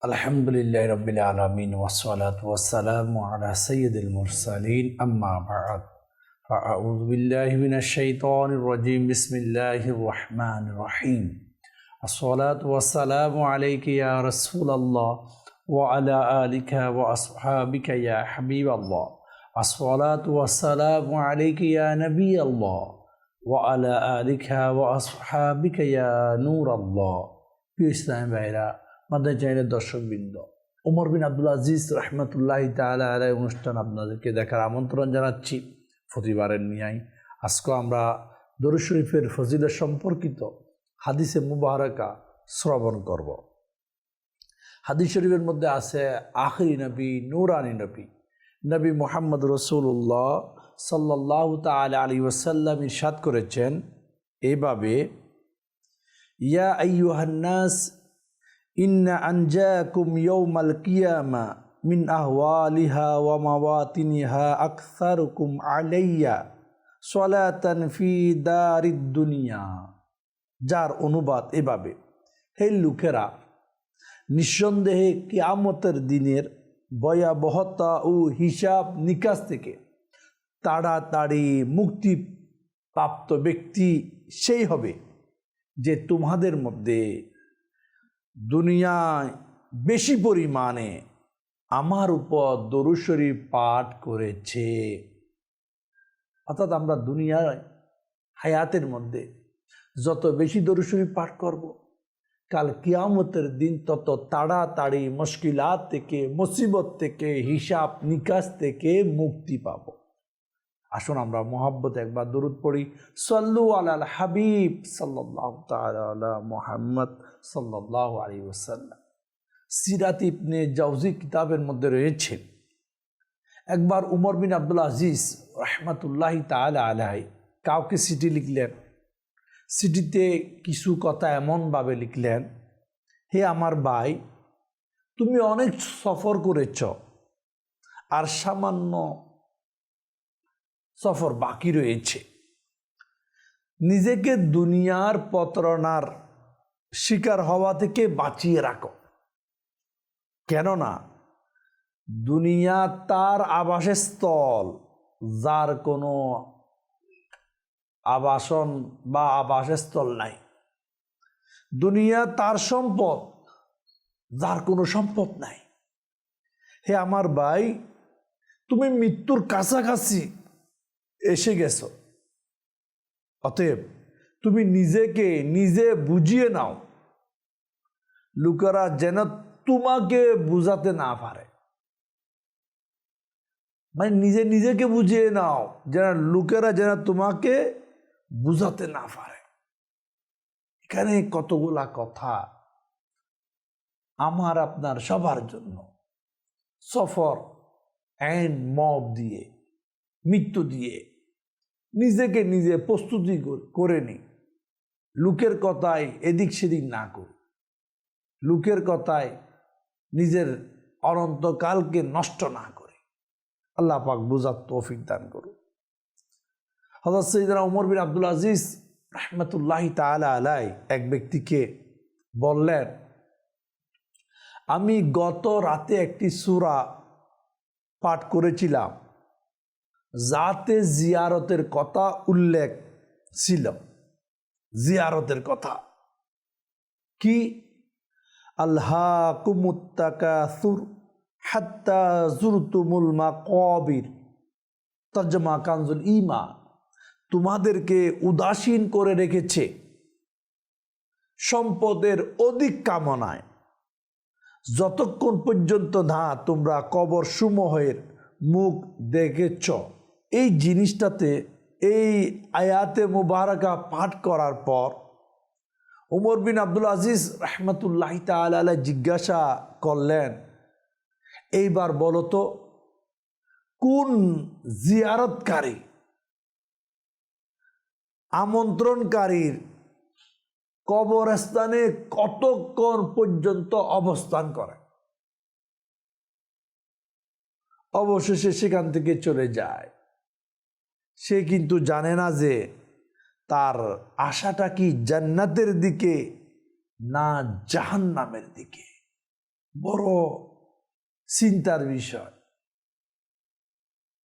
আলহামদুলিল্লাহি রাব্বিল আলামিন ওয়াসসালাতু ওয়াসসালামু আলা সাইয়্যিদিল মুরসালিন আম্মা বা'দ ফাআউযু বিল্লাহি মিনাশ শাইতানির রাজীম বিসমিল্লাহির রহমানির রহিম আসসালাতু ওয়াসসালামু আলাইকা ইয়া রাসূলাল্লাহ ওয়া আলা আলিকা ওয়া আসহাবিকা ইয়া হাবিবাল্লাহ আসসালাতু ওয়াসসালামু আলাইকা ইয়া নবিয়াল্লাহ ওয়া আলা আলিকা ওয়া আসহাবিকা ইয়া নূরাল্লাহ। প্রিয় ইসলামী ভাইরা, মাদানী চ্যানেলের দর্শকবৃন্দ, ওমর বিন আব্দুল আজিজ রহমতুল্লাহি তাআলা আলাইহি অনুষ্ঠান আপনাদেরকে দেখার আমন্ত্রণ জানাচ্ছি। প্রতিবারের নিয়াই আজকে আমরা দরুদ শরীফের ফজিলত সম্পর্কিত হাদিসে মুবারাকা শ্রবণ করব। হাদিস শরীফের মধ্যে আছে আখিরি নবী, নূরানী নবী, নবী মুহাম্মদ রাসূলুল্লাহ সাল্লাল্লাহু তাআলা আলাইহি ওয়াসাল্লাম ইরশাদ করেছেন এইভাবে, ইয়া আইয়ুহান নাস ইন্না আনজাকুম ইয়াউমাল কিয়ামা মিন আহওয়ালিহা ওয়া মাওয়াতিনিহা আকসারুকুম আলাইয়া সালাতান ফি দারিদ দুনিয়া। যার অনুবাদ এভাবে, হে লোকেরা, নিঃসন্দেহে কিয়ামতের দিনের ভয়াবহতা ও হিসাব নিকাশ থেকে তাড়াতাড়ি মুক্তিপ্রাপ্ত ব্যক্তি সেই হবে যে তোমাদের মধ্যে দুনিয়ায় বেশি পরিমাণে আমার উপর দরুদ শরীফ পাঠ করেছে। অর্থাৎ আমরা দুনিয়ার হায়াতের মধ্যে যত বেশি দরুদ শরীফ পাঠ করব, কাল কিয়ামতের দিন তত তাড়াতাড়ি মুশকিলাত থেকে, মুসিবত থেকে, হিসাব নিকাশ থেকে মুক্তি পাব। আসুন আমরা মোহাব্বতে একবার দরুদ পড়ি। সাল্লু আলাল হাবিব সাল্লাল্লাহু তাআলা আলা মুহাম্মদ সাল্লাল্লাহু আলাইহি ওয়াসাল্লাম। সিরাত ইবনে জাওজি কিতাবের মধ্যে রয়েছে, একবার উমর বিন আব্দুল আজিজ রহমতুল্লাহি তাআলা আলাইহি কাউকে চিঠি লিখলেন। চিঠিতে কিছু কথা এমনভাবে লিখলেন, হে আমার ভাই, তুমি অনেক সফর করেছ, আর সামান্য সফর বাকি রয়েছে। নিজেকে দুনিয়ার প্রতারণার শিকার হওয়া থেকে বাঁচিয়ে রাখো, কেননা দুনিয়া তার আবাসস্থল, যার কোনো আবাসন বা আবাসস্থল নাই। দুনিয়া তার সম্পদ, যার কোনো সম্পদ নাই। হে আমার ভাই, তুমি মৃত্যুর কাছাকাছি এসে গেছ, অতএব তুমি নিজেকে নিজে বুঝিয়ে নাও, লোকেরা যেন তোমাকে বুঝাতে না পারে। মানে নিজেকে বুঝিয়ে নাও, যেন লোকেরা যেন তোমাকে বুঝাতে না পারে। এখানে কতগুলা কথা আমার আপনার সবার জন্য। সফর এন্ড মব দিয়ে, মৃত্যু দিয়ে নিজেকে নিজে প্রস্তুতি করে নি। লোকের কথায় এদিক সেদিক না করি, লোকের কথায় নিজের অনন্তকালকে নষ্ট না করে। আল্লাহ পাক বুঝার তৌফিক দান করুন। হযরত সাইয়েদনা ওমর বিন আব্দুল আজিজ রহমতুল্লাহি তাআলা আলাইহি এক ব্যক্তিকে বললেন, আমি গত রাতে একটি সূরা পাঠ করেছিলাম যাতে জিয়ারতের কথা উল্লেখ ছিল। জিয়ারতের কথা কি? আলহাকুমুত তাকাসুর হাত্তা যুরতুমুল মাকাবির, তরজমা কানজুল ঈমান। তোমাদেরকে উদাসীন করে রেখেছে সম্পদের অধিক কামনায়, যতক্ষণ পর্যন্ত না তোমরা কবর সমূহের মুখ দেখেছ। এই জিনিসটাতে, এই আয়াতে মুবারাকা পাঠ করার পর ওমর বিন আব্দুল আজিজ রহমতুল্লাহি তাআলা আলাইহি জিজ্ঞাসা করলেন, এইবার বলো তো, কোন জিয়ারতকারী আমন্ত্রণকারীর কবরস্থানে কতক্ষণ পর্যন্ত অবস্থান করে, অবশেষে সেখান থেকে চলে যায়। সে কিন্তু জানে না যে তার আশাটা কি জান্নাতের দিকে না জাহান্নামের দিকে। বড় চিন্তার বিষয়।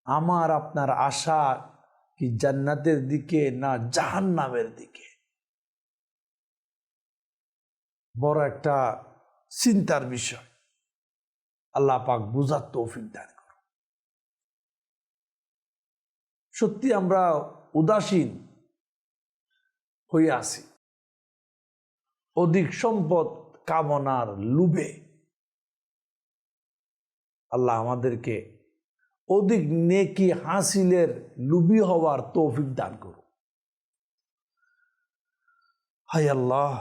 আমার আপনার আশা কি জান্নাতের দিকে না জাহান্নামের দিকে? বড় একটা চিন্তার বিষয়। আল্লাহ পাক বুঝার তৌফিক দান করুন। সত্যি আমরা উদাসীন হয়ে আছি অধিক সম্পদ কামনার লোভে। আল্লাহ আমাদেরকে অধিক নেকি হাসিলের লোভী হওয়ার তৌফিক দান করুন। হায় আল্লাহ।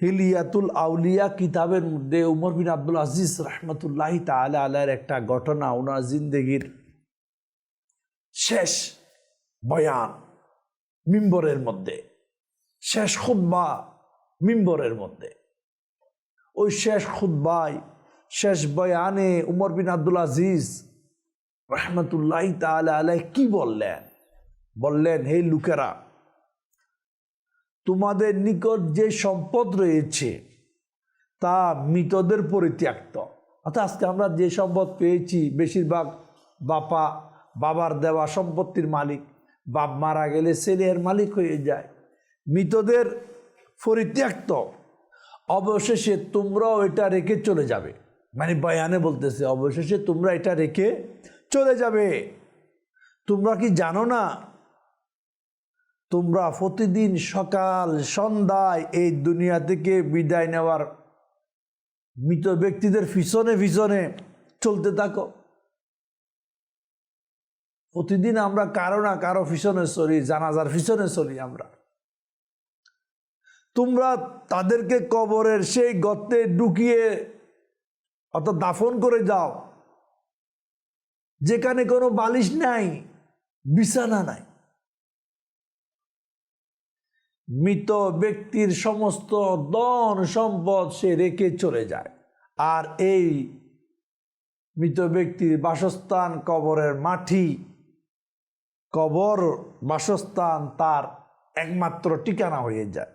হিলিয়াতুল আউলিয়া কিতাবের মধ্যে উমর বিন আব্দুল আজিজ রহমতুল্লাহি তাআলা আলাইহির একটা ঘটনা, ওনার জিন্দেগির শেষ বয়ান মিম্বরের মধ্যে, শেষ খুতবা মিম্বরের মধ্যে। ওই শেষ খুতবায়, শেষ বয়ানে উমর বিন আব্দুল আজিজ রহমতুল্লাহি তাআলা আলাইহি কি বললেন? বললেন, হে লোকেরা, তোমাদের নিকট যে সম্পদ রয়েছে তা মৃতদের পরিত্যক্ত। অর্থাৎ আজকে আমরা যে সম্পদ পেয়েছি বেশিরভাগ বাবার দেওয়া সম্পত্তির মালিক। বাপ মারা গেলে ছেলের মালিক হয়ে যায়। মৃতদের পরিত্যক্ত, অবশেষে তোমরাও এটা রেখে চলে যাবে। মানে বয়ানে বলতেছে, অবশেষে তোমরা এটা রেখে চলে যাবে। তোমরা কি জানো না, তোমরা প্রতিদিন সকাল সন্ধ্যায় এই দুনিয়া থেকে বিদায় নেওয়ার মৃত ব্যক্তিদের পিছনে পিছনে চলতে থাকো। প্রতিদিন আমরা কারো না কারো পিছনে চলি, জানাজার পিছনে চলি আমরা। তোমরা তাদেরকে কবরের সেই গর্তে ঢুকিয়ে অর্থাৎ দাফন করে যাও, যেখানে কোনো বালিশ নাই, বিছানা নাই। মৃত ব্যক্তির সমস্ত ধন সম্পদ সে রেখে চলে যায়। আর এই মৃত ব্যক্তির বাসস্থান কবরের মাটি, কবর বাসস্থান তার একমাত্র ঠিকানা হয়ে যায়।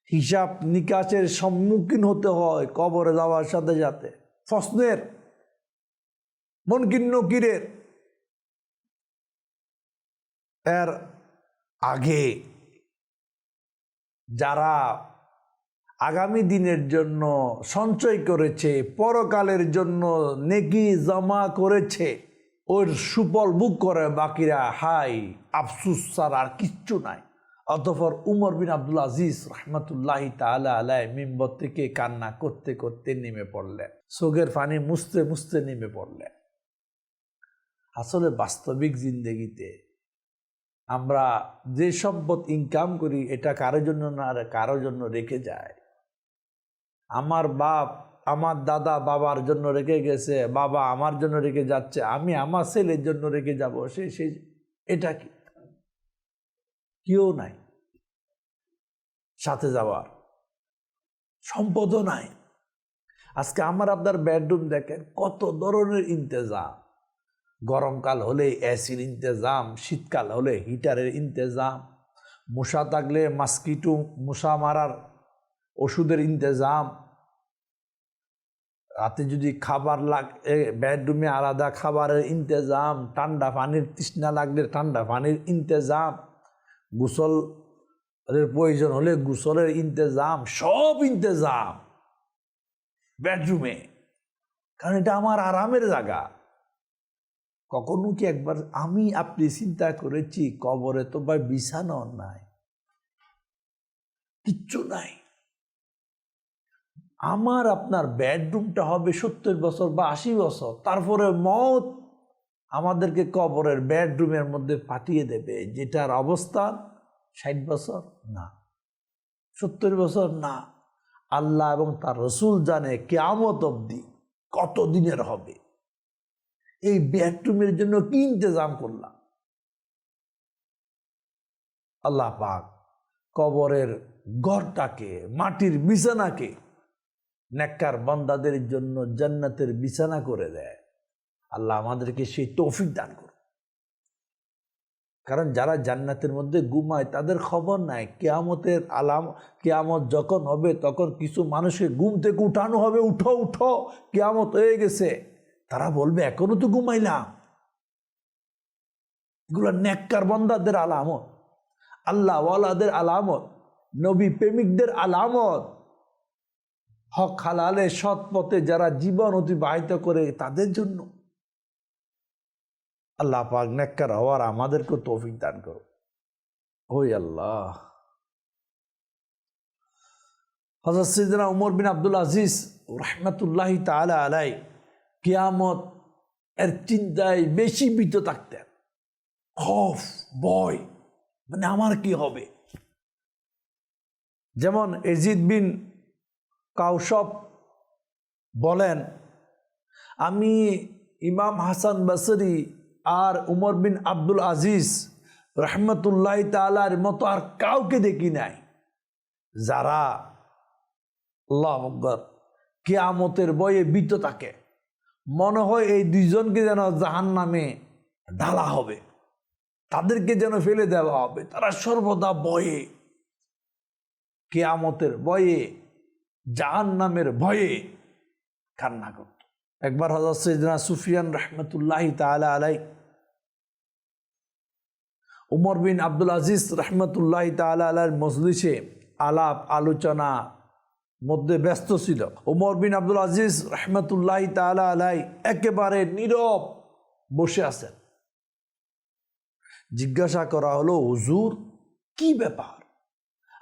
হিসাব নিকাশের সম্মুখীন হতে হয় কবরে যাওয়ার সাথে সাথে, প্রশ্নের, মুনকির নকিরের। এর আগে যারা আগামী দিনের জন্য সঞ্চয় করেছে, পরকালের জন্য নেকি জমা করেছে, ওর সুফল ভোগ করে বাকিরা হাই আফসুস ছাড়া আর কিচ্ছু নাই। অতঃপর উমর বিন আব্দুল আজিজ রহমতুল্লাহি তাআলা আলাইহি মিম্বর থেকে কান্না করতে করতে নেমে পড়লেন, চোখের পানি মুছতে মুছতে নেমে পড়লেন। আসলে বাস্তবিক জিন্দেগিতে আমরা যে সম্পদ ইনকাম করি এটা কারোর জন্য না, কারোর জন্য রেখে যায়। আমার বাপ, আমার দাদা বাবার জন্য রেখে গেছে, বাবা আমার জন্য রেখে যাচ্ছে, আমি আমার ছেলের জন্য রেখে যাব। সে এটা কি? কেউ নাই সাথে যাওয়ার, সম্পদও নাই। আজকে আমার আপনার বেডরুম দেখেন কত ধরনের ইন্তেজাম। গরমকাল হলে এসির ইন্তেজাম, শীতকাল হলে হিটারের ইন্তেজাম, মশা থাকলে মস্কিটো মশা মারার ওষুধের ইন্তেজাম, রাতে যদি খাবার লাগে বেডরুমে আলাদা খাবারের ইন্তেজাম, ঠান্ডা পানির তৃষ্ণা লাগলে ঠান্ডা পানির ইন্তেজাম, গোসলের প্রয়োজন হলে গোসলের ইন্তেজাম, সব ইন্তেজাম বেডরুমে। কারণ এটা আমার আরামের জায়গা। কখনো কি একবার আমি আপনি চিন্তা করেছি কবরে তো ভাই বিছানাও নাই, কিচ্ছু নাই। আমার আপনার বেডরুমটা হবে 70 বছর বা 80 বছর, তারপরে মওত আমাদেরকে কবরের বেডরুমের মধ্যে পাঠিয়ে দেবে, যেটার অবস্থান 60 বছর না, 70 বছর না। আল্লাহ এবং তার রসুল জানে কিয়ামত অবধি কত দিনের হবে। এই বেডরুমের জন্য কি ইন্তজাম করলাম। আল্লাহ পাক কবরের ঘরটাকে, মাটির বিছানাকে নেককার বান্দাদের জন্য জান্নাতের বিছানা করে দেয়। আল্লাহ আমাদেরকে সেই তৌফিক দান করুন। কারণ যারা জান্নাতের মধ্যে ঘুমায় তাদের খবর নাই কিয়ামতের কিয়ামত যখন হবে তখন কিছু মানুষকে ঘুম থেকে উঠানো হবে, উঠো উঠো কিয়ামত হয়ে গেছে। তারা বলবে এখনো তো ঘুমাইলাম। এগুলো নেককার বান্দাদের আলামত, আল্লাহ ওয়ালাদের আলামত, নবী প্রেমিকদের আলামত। হক হালালে সৎ পথে যারা জীবন অতিবাহিত করে তাদের জন্য। আল্লাহ পাক নেককার হওয়ার আমাদেরকে তৌফিক দান করো। ওই আল্লাহ। হযরত সাইয়েদনা উমর বিন আব্দুল আজিজ রাহমাতুল্লাহি তাআলা আলাই কিয়ামত এর চিন্তায় বেশি ভীত থাকতেন। খৌফ, ভয়, মানে আমার কি হবে। যেমন ইয়াজিদ বিন কাউসব বলেন, আমি ইমাম হাসান বসরি আর উমর বিন আব্দুল আজিজ রহমতুল্লাহ তাআলার মতো আর কাউকে দেখি নাই যারা আল্লাহু আকবার কিয়ামতের ভয়ে ভীত থাকে। মনে হয় এই দুইজনকে যেন জাহান্নামে ঢালা হবে, তাদেরকে যেন ফেলে দেওয়া হবে। তারা সর্বদা ভয়ে, কিয়ামতের ভয়ে, জাহান্নামের ভয়ে কান্না করত। একবার হযরত সাইয়েদনা সুফিয়ান রাহমাতুল্লাহি তাআলা আলাই উমর বিন আব্দুল আজিজ রাহমাতুল্লাহি তাআলা আলাইহির মজলিসে আলাপ আলোচনা মধ্যে ব্যস্ত ছিল। উমর বিন আব্দুল আজিজ রাহমাতুল্লাহি তাআলা আলাই একেবারে নীরব বসে আছেন। জিজ্ঞাসা করা হলো, হুজুর কি ব্যাপার,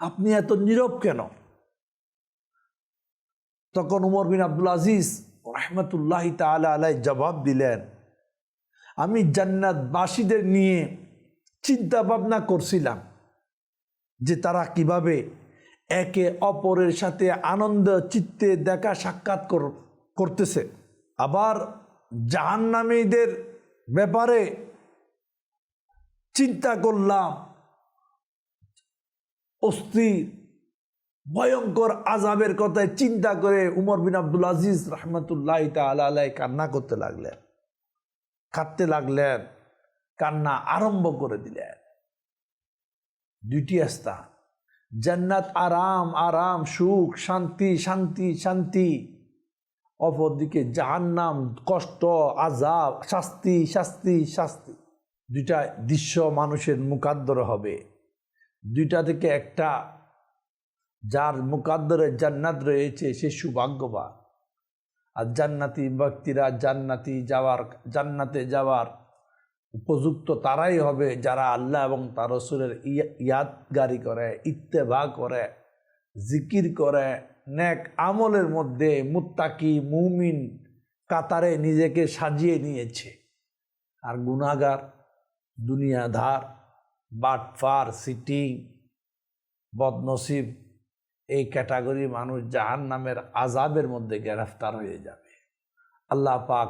আপনি এত নীরব কেন? তখন উমর বিন আব্দুল আজিজ রাহমাতুল্লাহি তাআলা আলাই জবাব দিলেন, আমি জান্নাতবাসীদের নিয়ে চিন্তা ভাবনা করছিলাম যে তারা কিভাবে একে অপরের সাথে আনন্দ চিত্তে দেখা সাক্ষাৎ করতেছে। আবার জাহান্নামীদের ব্যাপারে চিন্তা করলাম, অস্থির ভয়ঙ্কর আযাবের কথায় চিন্তা করে উমর বিন আব্দুল আজিজ রাহমাতুল্লাহি তাআলা আলাইহি কান্না করতে লাগলেন, কাঁদতে লাগলেন, কান্না আরম্ভ করে দিলেন। দুইটি স্থান, জান্নাত আরাম আরাম, সুখ, শান্তি শান্তি শান্তি, অপরদিকে জাহান্নাম, কষ্ট, আযাব, শাস্তি শাস্তি শাস্তি। দুইটা দৃশ্য মানুষের মুকাদ্দরে হবে। দুইটা থেকে একটা, যার মুকাদ্দরে জান্নাত রয়েছে সে সৌভাগ্যবান। আর জান্নাতি ব্যক্তিরা জান্নাতে যাওয়ার উপযুক্ত তারাই হবে যারা আল্লাহ এবং তার রাসূলের ইয়াদগারি করে, ইত্তেবা করে, জিকির করে, নেক আমলের মধ্যে মুত্তাকি মুমিন কাতারে নিজেকে সাজিয়ে নিয়েছে। আর গুনাহগার, দুনিয়াদার, বাটফার, সিটিং, বদনসিব, এই ক্যাটাগরি মানুষ জাহান্নামের আযাবের মধ্যে গ্রেফতার হয়ে যাবে। আল্লাহ পাক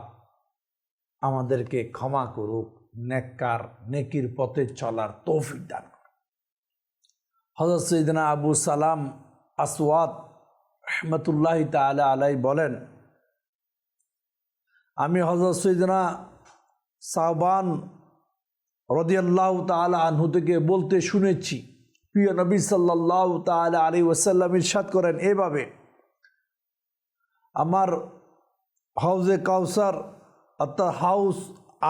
আমাদেরকে ক্ষমা করুক, নেককার নেকির পথে চলার তৌফিক দান করুক। হযরত সাইয়েদনা আবু সালাম আসওয়াদ রাহমাতুল্লাহি তাআলা আলাইহি বলেন, আমি হযরত সাইয়েদনা সাওবান রাদিয়াল্লাহু তাআলা আনহু থেকে বলতে শুনেছি, প্রিয় নবী সাল্লাল্লাহু তাআলা আলাইহি ওয়াসাল্লাম ইরশাদ করেন এভাবে, আমার হাউজে কাউসার অর্থাৎ হাউস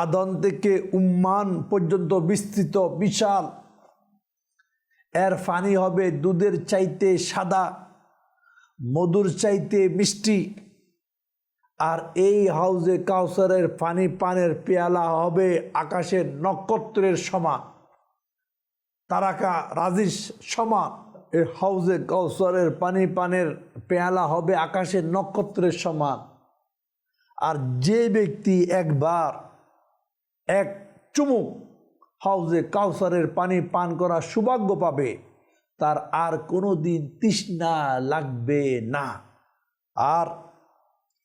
আদন থেকে উম্মান পর্যন্ত বিস্তৃত বিশাল, এর পানি হবে দুধের চাইতে সাদা, মধুর চাইতে মিষ্টি। আর এই হাউজে কাউসারের পানি পানের পেয়ালা হবে আকাশের নক্ষত্রের সমান, তারাকা রাজির সমান। এই হাউজে কাউসারের পানি পানের পেয়ালা হবে আকাশের নক্ষত্রের সমান। আর যে ব্যক্তি একবার এক চুমুক হাউজে কাউসারের পানি পান করার সৌভাগ্য পাবে, তার আর কোনো দিন তৃষ্ণা লাগবে না। আর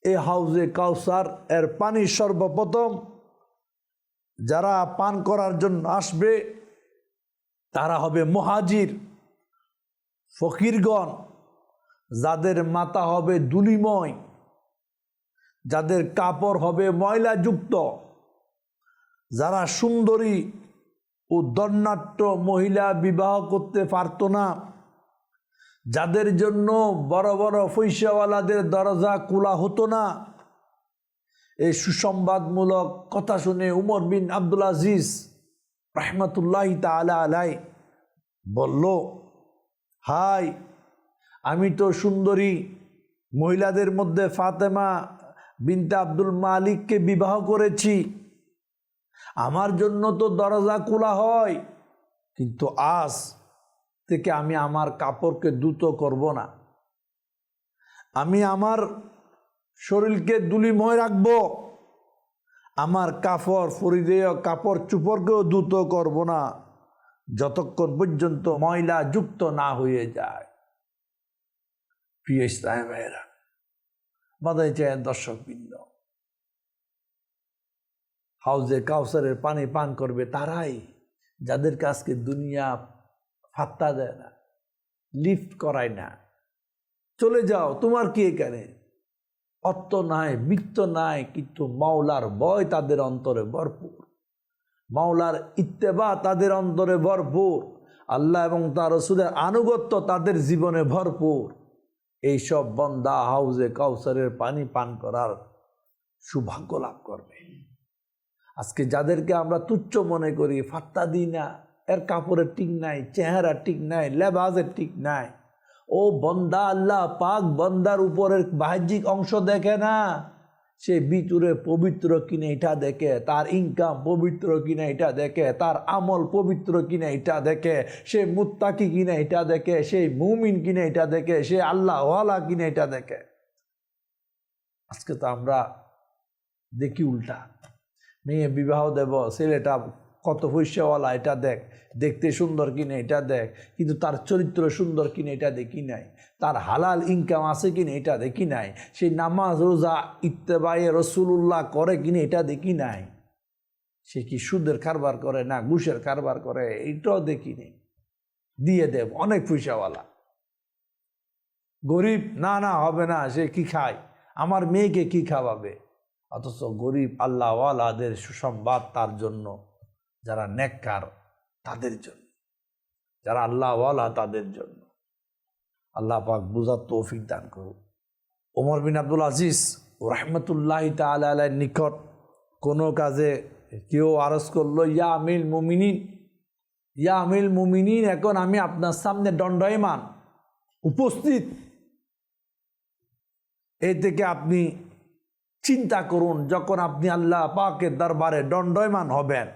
এই হাউজে কাউসার এর পানি সর্বপ্রথম যারা পান করার জন্য আসবে তারা হবে মুহাজির, ফকিরগণ, যাদের মাথা হবে ধুলিময়, যাদের কাপড় হবে ময়লাযুক্ত, যারা সুন্দরী ও দণ্ডাঢ্য মহিলা বিবাহ করতে পারত না, যাদের জন্য বড় বড় পয়সাওয়ালাদের দরজা খোলা হতো না। এই সুসংবাদমূলক কথা শুনে উমর বিন আব্দুল আজিজ রাহমাতুল্লাহি তাআলা আলাইহি বলল, হাই, আমি তো সুন্দরী মহিলাদের মধ্যে ফাতেমা বিনতে আব্দুল মালিককে বিবাহ করেছি, আমার জন্য তো দরজা খোলা হয়, কিন্তু আজ থেকে আমি আমার কাপড়কে দ্রুত করব না, আমি আমার শরীরকে ধুলিময় রাখব, আমার কাপড় পরিধেয় কাপড় চুপড়কেও দ্রুত করব না, যতক্ষণ পর্যন্ত ময়লা যুক্ত না হয়ে যায়। প্রিয় ইসলামী ভাইয়েরা, বাদাই চায় দর্শকবৃন্দ, হাউজে কাউসারের পানি পান করবে তারাই যাদের কাছকে দুনিয়া ফাত্তা দেয় না, লিফট করায় না, চলে যাও, তোমার কি এখানে, অর্থ নাই, বৃত্ত নাই, কিন্তু মাওলার ভয় তাদের অন্তরে ভরপুর, মাওলার ইত্তেবা তাদের অন্তরে ভরপুর, আল্লাহ এবং তার রাসূলের আনুগত্য তাদের জীবনে ভরপুর। এইসব বান্দা হাউজে কাউসারের পানি পান করার সৌভাগ্য লাভ করবে। আজকে যাদেরকে আমরা তুচ্ছ মনে করি, ফাত্তা দিই না, এর কাপড়ের ঠিক নাই, চেহারা ঠিক নাই, লেবাসের ঠিক নাই, ও বন্দা আল্লাহ পাক বন্দার উপরের বাহ্যিক অংশ দেখে না, সে ভিতরে পবিত্র কিনা এটা দেখে, তার ইনকাম পবিত্র কিনা এটা দেখে, তার আমল পবিত্র কিনা এটা দেখে, সে মুত্তাকি কিনা এটা দেখে, সে মুমিন কিনা এটা দেখে, সে আল্লাহ ওয়ালা কিনা এটা দেখে। আজকে তো আমরা দেখি উল্টা, মেয়ে বিবাহ দেব, ছেলেটা কত পয়সাওয়ালা এটা দেখ, দেখতে সুন্দর কিনা এটা দেখ, কিন্তু তার চরিত্র সুন্দর কিনা এটা দেখি নাই, তার হালাল ইনকাম আছে কিনা এটা দেখি নাই, সেই নামাজ রোজা ইত্তেবায়ে রাসূলুল্লাহ করে কিনা এটা দেখি নাই, সে কি সুদের কারবার করে না ঘুষের কারবার করে এটাও দেখি নেই। দিয়ে দেব অনেক পয়সাওয়ালা, গরিব না না হবে না, সে কি খায়, আমার মেয়েকে কি খাওয়াবে। অথচ গরিব আল্লাহওয়ালাদের সুসংবাদ তার জন্য, যারা নেককার তাদের জন্য, যারা আল্লাহওয়ালা তাদের জন্য। আল্লাহ পাক বুঝার তৌফিক দান করুন। ওমর বিন আব্দুল আজিজ রাহমাতুল্লাহি তাআলা আলাইহির নিকট কোনো কাজে কেউ আরজ করলো, ইয়া আমিরুল মুমিনিন, ইয়া আমিরুল মুমিনিন, এখন আমি আপনার সামনে দণ্ডায়মান উপস্থিত, এই থেকে আপনি চিন্তা করুন, যখন আপনি আল্লাহ পাকের দরবারে দণ্ডায়মান হবেন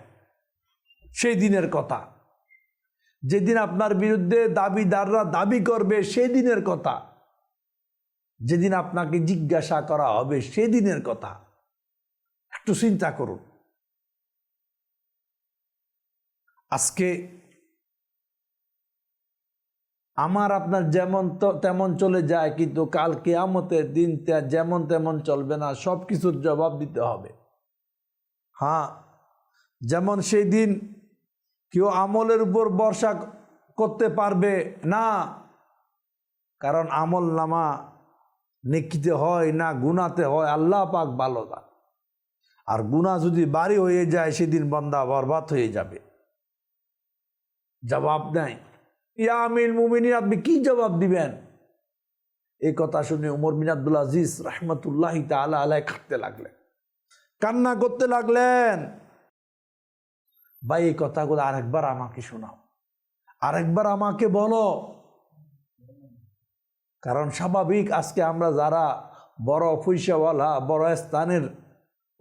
সেই দিনের কথা, যেদিন আপনার বিরুদ্ধে দাবিদাররা দাবি করবে সেই দিনের কথা, যেদিন আপনাকে জিজ্ঞাসা করা হবে সেই দিনের কথা, একটু চিন্তা করুন। আজকে আমার আপনার যেমন তেমন চলে যায়, কিন্তু কাল কিয়ামতের দিন যেমন তেমন চলবে না, সব কিছুর জবাব দিতে হবে। হ্যাঁ, যেমন সেই দিন কেউ আমলের উপর ভরসা করতে পারবে না, কারণ আমল নামা নেকিতে হয় না গুনাতে হয়, আল্লাহ পাক ভালো জানেন। আর গুনাহ যদি বাড়ি হয়ে যায় সেদিন বান্দা বরবাদ হয়ে যাবে, জবাব নাই। ইয়া আমিরুল মুমিনিন, আপনি কি জবাব দিবেন? এই কথা শুনে ওমর বিন আব্দুল আজিজ রাহমাতুল্লাহি তাআলা আলাইহি কাঁদতে লাগলেন, কান্না করতে লাগলেন। ভাই, এই কথাগুলো আরেকবার আমাকে শোনাও, আরেকবার আমাকে বলো। কারণ স্বাভাবিক, আজকে আমরা যারা বড় পয়সাওয়ালা, বড় স্থানের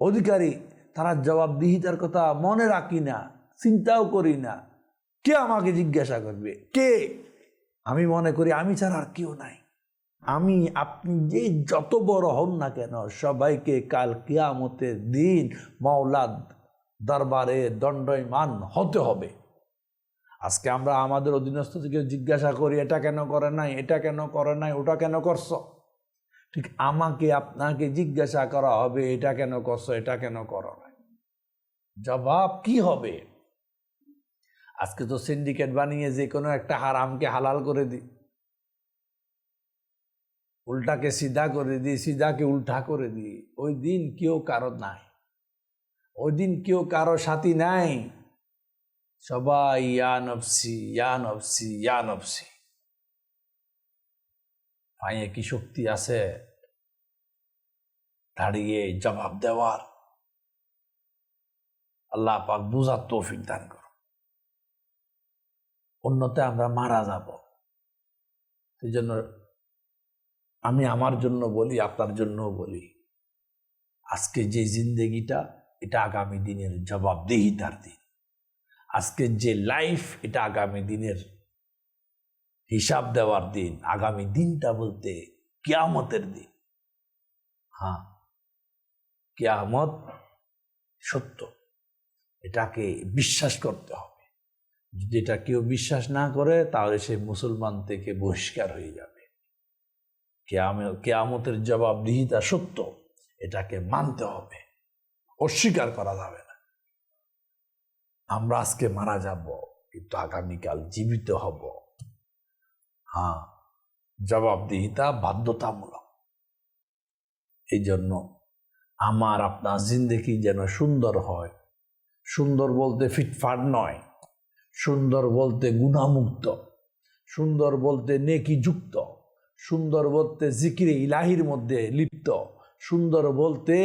অধিকারী, তারা জবাবদিহিতার কথা মনে রাখি না, চিন্তাও করি না। কে আমাকে জিজ্ঞাসা করবে? কে? আমি মনে করি আমি ছাড়া আর কেউ নাই। আমি আপনি যে যত বড় হন না কেন, সবাইকে কাল কিয়ামতের দিন মাওলার দরবারে দণ্ডায়মান হতে হবে। আজকে আমরা আমাদের অধীনস্থ থেকে জিজ্ঞাসা করি, এটা কেন করে নাই, এটা কেন করে নাই, ওটা কেন করছো। ঠিক আমাকে আপনাকে জিজ্ঞাসা করা হবে, এটা কেন করছো, এটা কেন করো নাই। জবাব কি হবে? আজকে তো সিন্ডিকেট বানিয়ে যে কোনো একটা হারামকে হালাল করে দিই, উল্টাকে সিধা করে দিই, সিধাকে উল্টা করে দিই। ওই দিন কেউ কারো নাই, ওই দিন কেউ কারো সাথী নাই। সবাই ইয়া নফসি ইয়া নফসি ইয়া নফসি। পায়ে কি শক্তি আছে দাঁড়িয়ে জবাব দেওয়ার? আল্লাহ পাক বুঝার তৌফিক দান করো। অন্যতে আমরা মারা যাব। সেই জন্য আমি আমার জন্য বলি, আপনার জন্য বলি, আজকে যে জিন্দেগিটা, এটা আগামী দিনের জবাবদিহিতার দিন। আজকে যে লাইফ, এটা আগামী দিনের হিসাব দেওয়ার দিন। আগামী দিনটা বলতে কিয়ামতের দিন। হ্যাঁ, কিয়ামত সত্য, এটাকে বিশ্বাস করতে হবে। যদি এটা কেউ বিশ্বাস না করে তাহলে সে মুসলমান থেকে বহিষ্কার হয়ে যাবে। কিয়ামতের জবাবদিহিতা সত্য, এটাকে মানতে হবে, অস্বীকার করা যাবে না। আমরা আজকে মারা যাব, কিন্তু আগামীকাল জীবিত হব। হ্যাঁ, জবাবদিহিতা বাধ্যতামূলক। এই জন্য আমার আপনার জিন্দেগি যেন সুন্দর হয়। সুন্দর বলতে ফিটফাট নয়, সুন্দর বলতে গুনাহমুক্ত, সুন্দর বলতে নেকিযুক্ত, সুন্দর বলতে জিকিরে ইলাহির মধ্যে লিপ্ত, সুন্দর বলতে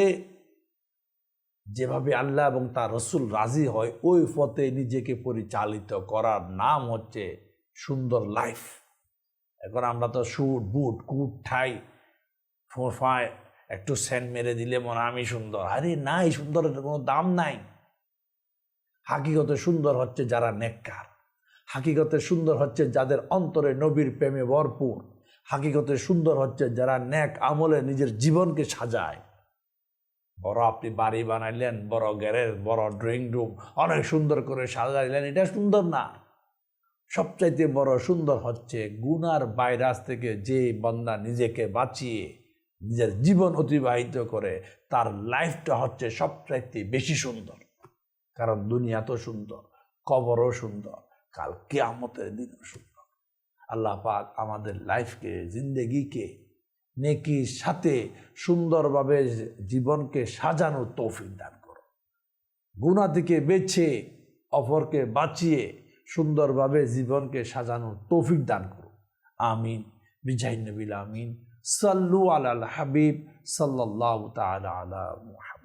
যেভাবে আল্লাহ এবং তার রসুল রাজি হয় ওই পথে নিজেকে পরিচালিত করার নাম হচ্ছে সুন্দর লাইফ। এখন আমরা তো শুট বুট কুট ঠাই ফোফায় একটু সেন্ট মেরে দিলে মনে আমি সুন্দর। আরে নাই, সুন্দরের কোনো দাম নাই। হাকিকতে সুন্দর হচ্ছে যারা নেককার, হাকিকতে সুন্দর হচ্ছে যাদের অন্তরে নবীর প্রেমে ভরপুর, হাকিকতে সুন্দর হচ্ছে যারা নেক আমলে নিজের জীবনকে সাজায়। বড় আপনি বাড়ি বানাইলেন, বড় গ্যারেজ, বড় ড্রয়িং রুম অনেক সুন্দর করে সাজাইলেন, এটা সুন্দর না। সবচাইতে বড় সুন্দর হচ্ছে গুনার ভাইরাস থেকে যে বান্দা নিজেকে বাঁচিয়ে নিজের জীবন অতিবাহিত করে, তার লাইফটা হচ্ছে সবচাইতে বেশি সুন্দর। কারণ দুনিয়া তো সুন্দর, কবরও সুন্দর, কাল কিয়ামতের দিনও সুন্দর। আল্লাহ পাক আমাদের লাইফকে, জিন্দেগিকে নেকির সাথে সুন্দরভাবে জীবনকে সাজানোর তৌফিক দান করো। গুনাহ থেকে বেছে অপরকে বাঁচিয়ে সুন্দরভাবে জীবনকে সাজানোর তৌফিক দান করো। আমিন বিজাহি নবিল আমিন। সাল্লু আলাল হাবিব সাল্লাল্লাহু তাআলা আলা মুহাম্মদ।